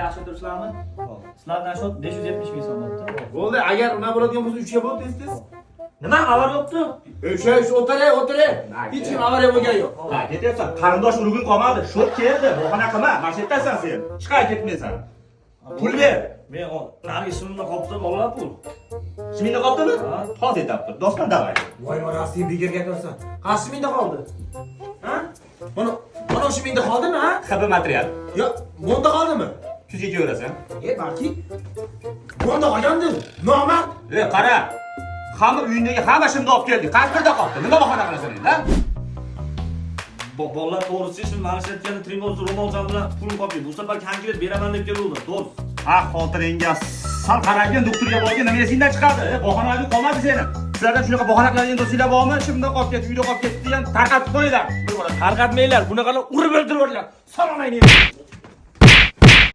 yaxshi o'tiribsizlarmi? Sizlar nashot 570 ming so'm bo'pti. Bo'ldi, agar una bo'ladigan bo'lsa 3 ga bo'l tez. Nima avariya bo'pti? O'sha o'tiray. Hech kim avariya bo'lgani yo'q. Ha, ketyapsan. Qarindosh urug'ing qolmadi. Sho't keldi. Bahona qilma. Mana yerdasan sen. Chiqay ketmaysan. Pul ber. Men narigi ismimda qolibdi bolalar pul. Shimingda qolibdimi? Hozir aytib tur. Doston davay. Voy, rostga begar gapirsan. Qaysi mingda qoldi? Ha? Mana shu mingda qoldimi, ha? XB material. Yo'q, bunda qoldimi? Kuzga ko'rasan. Balki bunda qolgandir. Nomard. Qara. Hamma uyindagi hamma shimni olib keldik. Qaysi birda qoldi? Nima bahona qilasan endi, ha? Bolalar to'g'risi ishim mana shu aytganda Trimoz Romovcha bilan pulim qolib, bu safar konkret beraman deb keluvdim. To'g'risi. Ha, xotiringga sal qaralgan doktorga borgan nima esingdan chiqadi? Bahonali qolmadi seni. Sizlarda shunaqa bahona qiladigan do'stlar bormi? Shimda qolib ketdi, uyda qolib ketdi degan tarqatib qo'yinglar. Tarqatmanglar, bunaqalar urib o'ldirib yuborlar. Salom ayting.